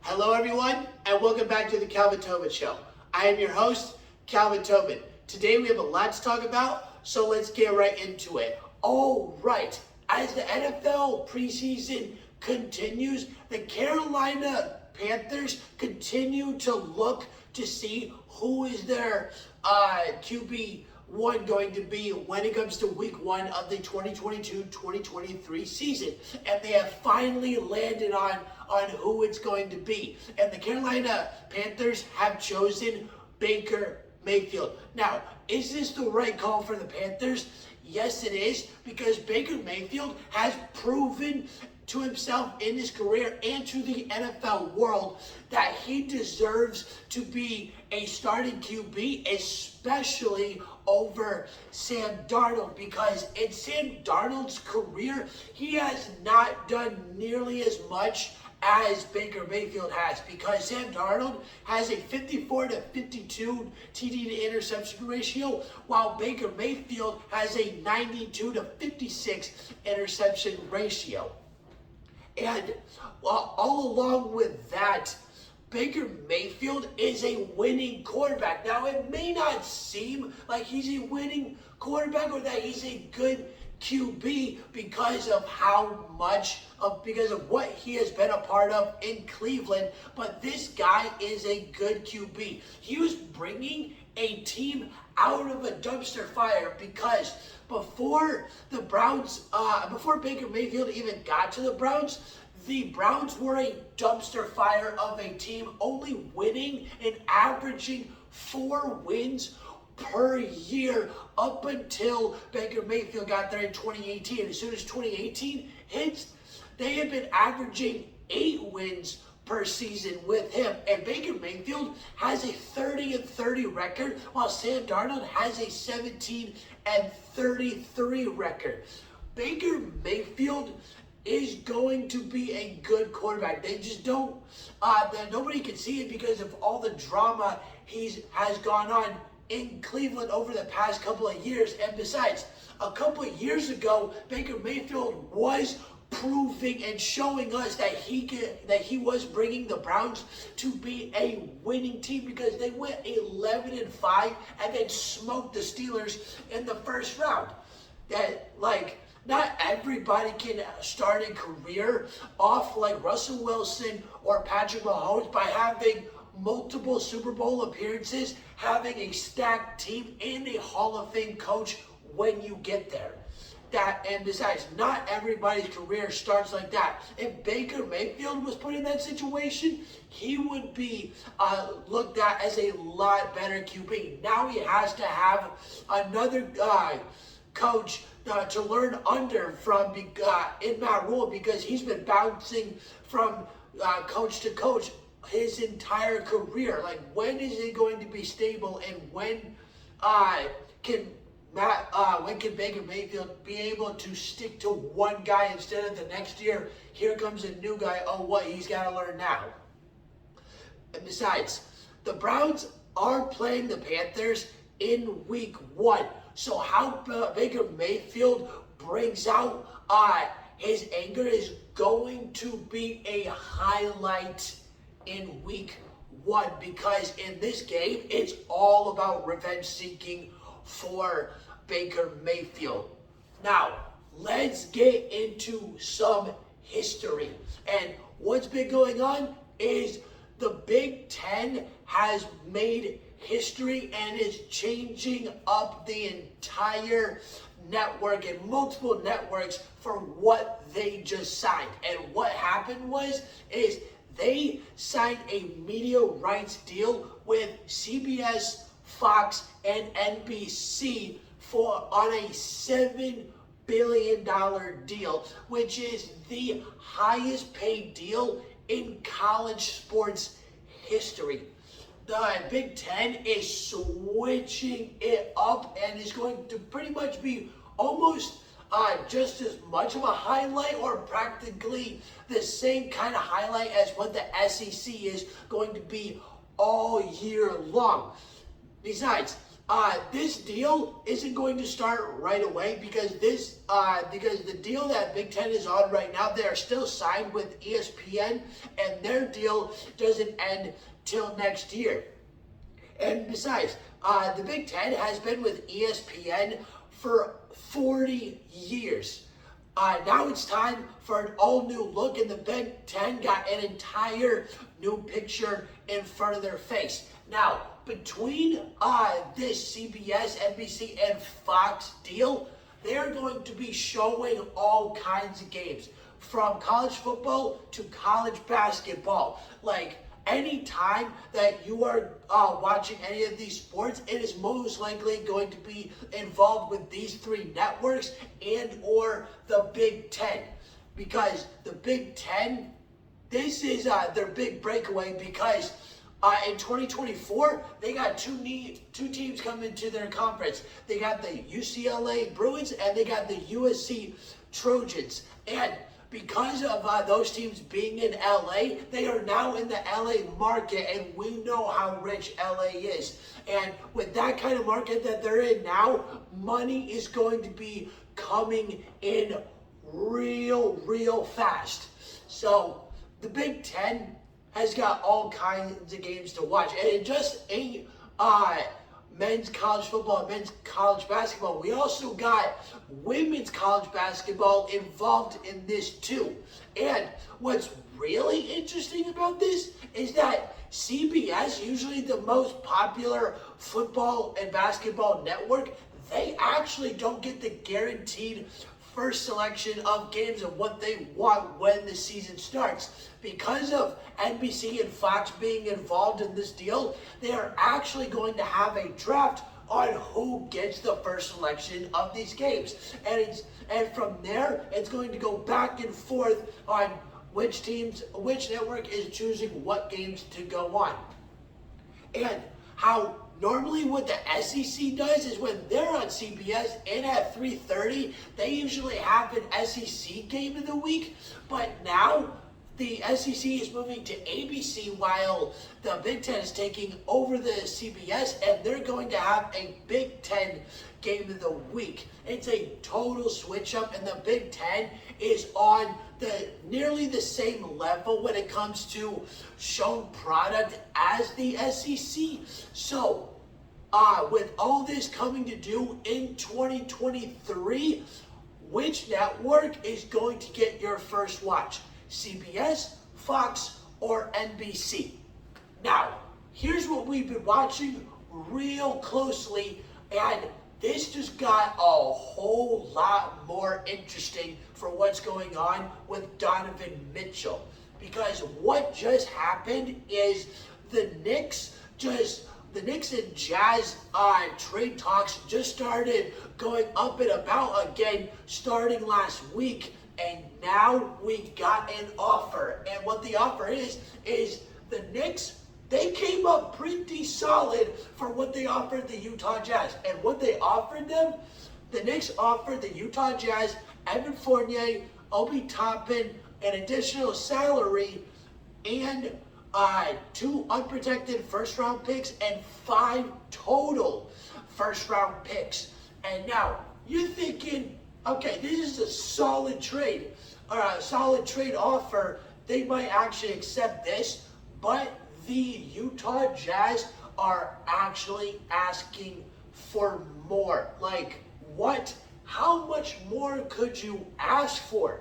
Hello everyone, and welcome back to the Calvin Tobin Show. I am your host, Calvin Tobin. Today we have a lot to talk about, so let's get right into it. All right, as the NFL preseason continues, the Carolina Panthers continue to look to see who is their QB1 going to be when it comes to week one of the 2022-2023 season. And they have finally landed on who it's going to be. And the Carolina Panthers have chosen Baker Mayfield. Now, is this the right call for the Panthers? Yes, it is, because Baker Mayfield has proven to himself in his career and to the NFL world that he deserves to be a starting QB, especially over Sam Darnold, because in Sam Darnold's career, he has not done nearly as much as Baker Mayfield has, because Sam Darnold has a 54 to 52 TD to interception ratio, while Baker Mayfield has a 92 to 56 interception ratio. And all along with that, Baker Mayfield is a winning quarterback. Now, it may not seem like he's a winning quarterback or that he's a good QB because of because of what he has been a part of in Cleveland, but this guy is a good QB. He was bringing a team out of a dumpster fire, because before Baker Mayfield even got to the Browns were a dumpster fire of a team, only winning and averaging 4 wins per year up until Baker Mayfield got there in 2018. And as soon as 2018 hits, they had been averaging 8 wins per season with him. And Baker Mayfield has a 30-30 record, while Sam Darnold has a 17-33 record. Baker Mayfield is going to be a good quarterback. They just don't, nobody can see it because of all the drama has gone on in Cleveland over the past couple of years. And besides, a couple of years ago, Baker Mayfield was proving and showing us that he was bringing the Browns to be a winning team, because they went 11-5 and then smoked the Steelers in the first round. Not everybody can start a career off like Russell Wilson or Patrick Mahomes by having multiple Super Bowl appearances, having a stacked team, and a Hall of Fame coach when you get there. And besides, not everybody's career starts like that. If Baker Mayfield was put in that situation, he would be looked at as a lot better QB. Now he has to have another coach to learn under from in Matt Rule, because he's been bouncing from coach to coach his entire career. Like, when is it going to be stable, and when can Baker Mayfield be able to stick to one guy instead of the next year? Here comes a new guy. Oh, what he's got to learn now. And besides, the Browns are playing the Panthers in week one. So how Baker Mayfield brings out his anger is going to be a highlight in week one, because in this game, it's all about revenge seeking for Baker Mayfield. Now, let's get into some history. And what's been going on is the Big Ten has made history and is changing up the entire network and multiple networks for what they just signed. And what happened is they signed a media rights deal with CBS, Fox, and NBC on a $7 billion deal, which is the highest paid deal in college sports history. The Big Ten is switching it up and is going to pretty much be almost just as much of a highlight, or practically the same kind of highlight as what the SEC is going to be all year long. Besides, this deal isn't going to start right away because because the deal that Big Ten is on right now, they are still signed with ESPN, and their deal doesn't end till next year. And besides, the Big Ten has been with ESPN for 40 years. Now it's time for an all-new look, and the Big Ten got an entire new picture in front of their face. Now, between this CBS, NBC, and Fox deal, they're going to be showing all kinds of games, from college football to college basketball. Like, any time that you are watching any of these sports, it is most likely going to be involved with these three networks and or the Big Ten. Because the Big Ten, this is their big breakaway, because in 2024, they got two teams coming to their conference. They got the UCLA Bruins and they got the USC Trojans. And because of those teams being in LA, they are now in the LA market, and we know how rich LA is. And with that kind of market that they're in now, money is going to be coming in real fast. So the Big Ten has got all kinds of games to watch, and it just ain't men's college football and men's college basketball. We also got women's college basketball involved in this too. And what's really interesting about this is that CBS, usually the most popular football and basketball network, they actually don't get the guaranteed first selection of games of what they want when the season starts. Because of NBC and Fox being involved in this deal, they are actually going to have a draft on who gets the first selection of these games. And from there, it's going to go back and forth on which network is choosing what games to go on. And how normally what the SEC does is when they're on CBS and at 3:30, they usually have an SEC game of the week. But now the SEC is moving to ABC while the Big Ten is taking over the CBS, and they're going to have a Big Ten game of the week. It's a total switch up, and the Big Ten is on nearly the same level when it comes to shown product as the SEC. So, with all this coming to do in 2023, which network is going to get your first watch? CBS, Fox, or NBC? Now, here's what we've been watching real closely, and this just got a whole lot more interesting for what's going on with Donovan Mitchell. Because what just happened is the Knicks and Jazz trade talks just started going up and about again starting last week. And now we got an offer. And what the offer is the Knicks, they came up pretty solid for what they offered the Utah Jazz. And what they offered them, the Knicks offered the Utah Jazz Evan Fournier, Obi Toppin, an additional salary, and 2 unprotected first-round picks and 5 total first-round picks. And now you're thinking, okay, this is a solid trade, or a solid trade offer. They might actually accept this, but the Utah Jazz are actually asking for more. Like, what? How much more could you ask for?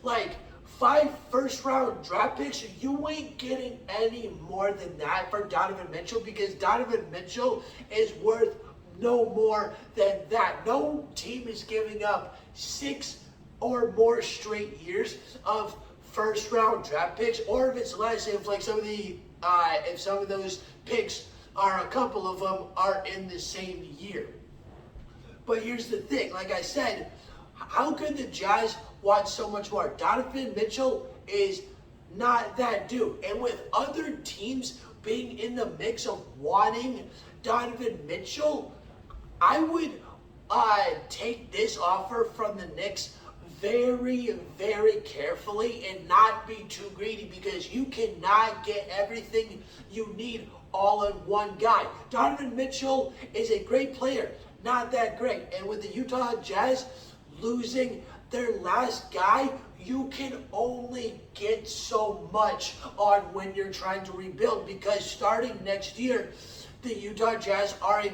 Like, 5 first-round draft picks, you ain't getting any more than that for Donovan Mitchell, because Donovan Mitchell is worth no more than that. No team is giving up 6 or more straight years of first-round draft picks, or if it's less, if like some of those picks are, a couple of them are in the same year. But here's the thing, like I said, how could the Jazz want so much more? Donovan Mitchell is not that dude. And with other teams being in the mix of wanting Donovan Mitchell, I would take this offer from the Knicks very carefully and not be too greedy, because you cannot get everything you need all-in-one guy. Donovan Mitchell is a great player, not that great. And with the Utah Jazz losing their last guy, you can only get so much on when you're trying to rebuild, because starting next year, the Utah Jazz are in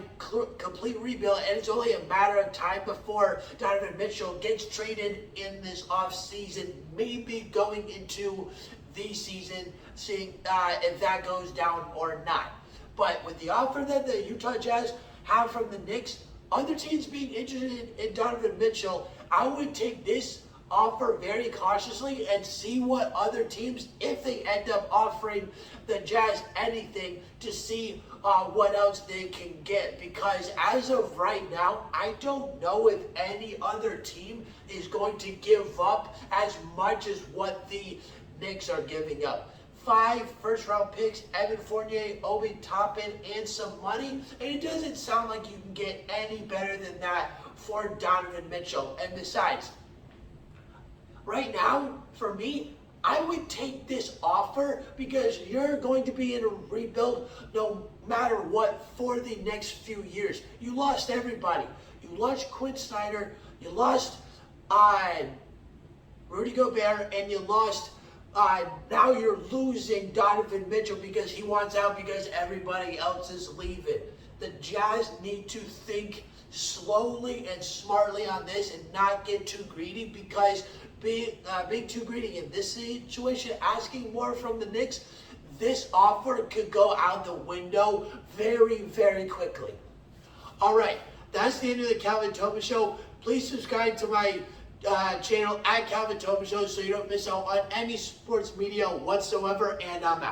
complete rebuild, and it's only a matter of time before Donovan Mitchell gets traded in this offseason, maybe going into the season, seeing if that goes down or not. But with the offer that the Utah Jazz have from the Knicks, other teams being interested in Donovan Mitchell, I would take this offer very cautiously and see what other teams, if they end up offering the Jazz anything, to see what else they can get. Because as of right now, I don't know if any other team is going to give up as much as what the Knicks are giving up. 5 first-round picks, Evan Fournier, Obi Toppin, and some money. And it doesn't sound like you can get any better than that for Donovan Mitchell. And besides, right now, for me, I would take this offer, because you're going to be in a rebuild no matter what for the next few years. You lost everybody. You lost Quinn Snyder, you lost Rudy Gobert, and you lost, now you're losing Donovan Mitchell because he wants out because everybody else is leaving. The Jazz need to think slowly and smartly on this and not get too greedy, because being too greedy in this situation, asking more from the Knicks, this offer could go out the window very, very quickly. All right, that's the end of the Calvin Thomas Show. Please subscribe to my channel at Calvin Thomas Show so you don't miss out on any sports media whatsoever, and I'm out.